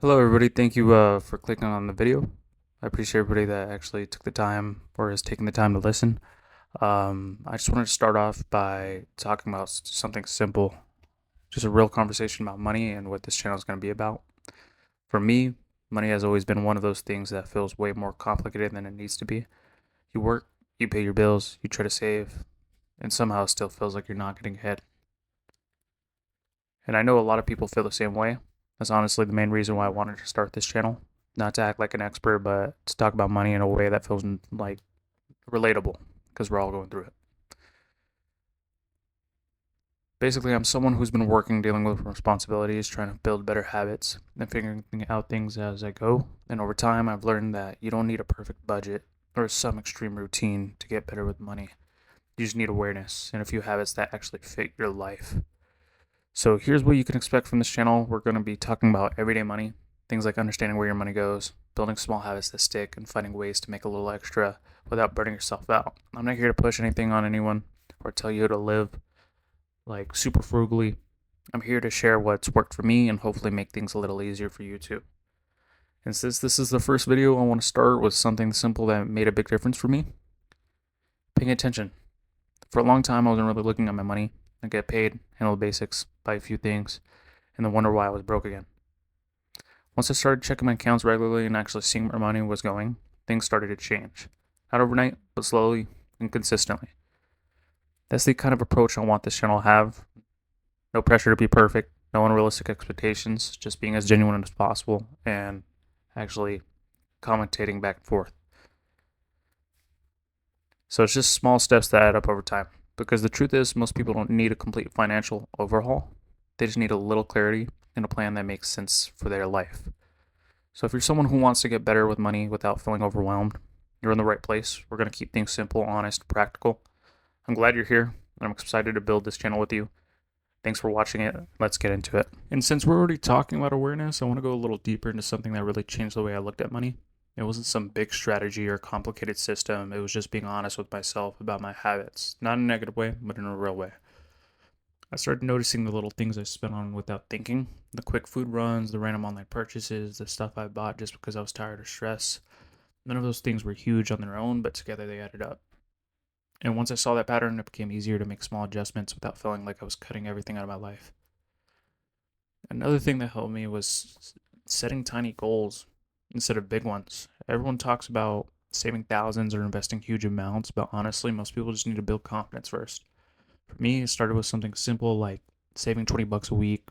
Hello, everybody. Thank you for clicking on the video. I appreciate everybody that actually took the time or is taking the time to listen. I just wanted to start off by talking about something simple, just a real conversation about money and what this channel is going to be about. For me, money has always been one of those things that feels way more complicated than it needs to be. You work, you pay your bills, you try to save, and somehow it still feels like you're not getting ahead. And I know a lot of people feel the same way. That's honestly the main reason why I wanted to start this channel. Not to act like an expert, but to talk about money in a way that feels like relatable because we're all going through it. Basically, I'm someone who's been working, dealing with responsibilities, trying to build better habits, and figuring out things as I go. And over time, I've learned that you don't need a perfect budget or some extreme routine to get better with money. You just need awareness and a few habits that actually fit your life. So here's what you can expect from this channel. We're going to be talking about everyday money, things like understanding where your money goes, building small habits that stick, and finding ways to make a little extra without burning yourself out. I'm not here to push anything on anyone or tell you to live like super frugally. I'm here to share what's worked for me and hopefully make things a little easier for you too. And since this is the first video, I want to start with something simple that made a big difference for me: paying attention. For a long time, I wasn't really looking at my money. I get paid, handle the basics, buy a few things, and then wonder why I was broke again. Once I started checking my accounts regularly and actually seeing where money was going, things started to change. Not overnight, but slowly and consistently. That's the kind of approach I want this channel to have. No pressure to be perfect, no unrealistic expectations, just being as genuine as possible and actually commentating back and forth. So it's just small steps that add up over time. Because the truth is, most people don't need a complete financial overhaul. They just need a little clarity and a plan that makes sense for their life. So if you're someone who wants to get better with money without feeling overwhelmed, you're in the right place. We're going to keep things simple, honest, practical. I'm glad you're here, and I'm excited to build this channel with you. Thanks for watching it. Let's get into it. And since we're already talking about awareness, I want to go a little deeper into something that really changed the way I looked at money. It wasn't some big strategy or complicated system. It was just being honest with myself about my habits. Not in a negative way, but in a real way. I started noticing the little things I spent on without thinking: the quick food runs, the random online purchases, the stuff I bought just because I was tired or stressed. None of those things were huge on their own, but together they added up. And once I saw that pattern, it became easier to make small adjustments without feeling like I was cutting everything out of my life. Another thing that helped me was setting tiny goals instead of big ones. Everyone talks about saving thousands or investing huge amounts, but honestly, most people just need to build confidence first. For me, it started with something simple like saving 20 bucks a week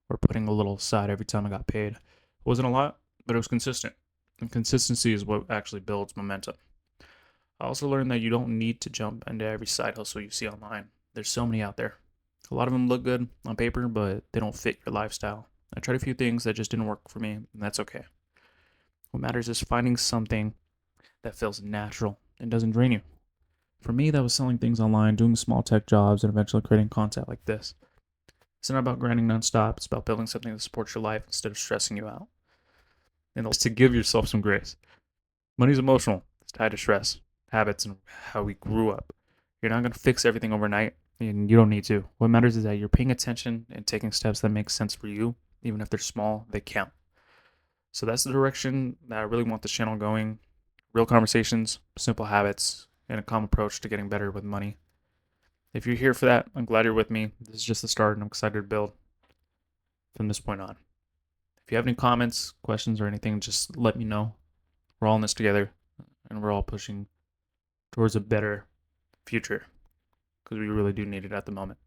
or putting a little aside every time I got paid. It wasn't a lot, but it was consistent. And consistency is what actually builds momentum. I also learned that you don't need to jump into every side hustle you see online. There's so many out there. A lot of them look good on paper, but they don't fit your lifestyle. I tried a few things that just didn't work for me, and that's okay. What matters is finding something that feels natural and doesn't drain you. For me, that was selling things online, doing small tech jobs, and eventually creating content like this. It's not about grinding nonstop, it's about building something that supports your life instead of stressing you out. And it's to give yourself some grace. Money's emotional, it's tied to stress, habits, and how we grew up. You're not going to fix everything overnight, and you don't need to. What matters is that you're paying attention and taking steps that make sense for you. Even if they're small, they count. So that's the direction that I really want this channel going: real conversations, simple habits, and a calm approach to getting better with money. If you're here for that, I'm glad you're with me. This is just the start, and I'm excited to build from this point on. If you have any comments, questions, or anything, just let me know. We're all in this together, and we're all pushing towards a better future because we really do need it at the moment.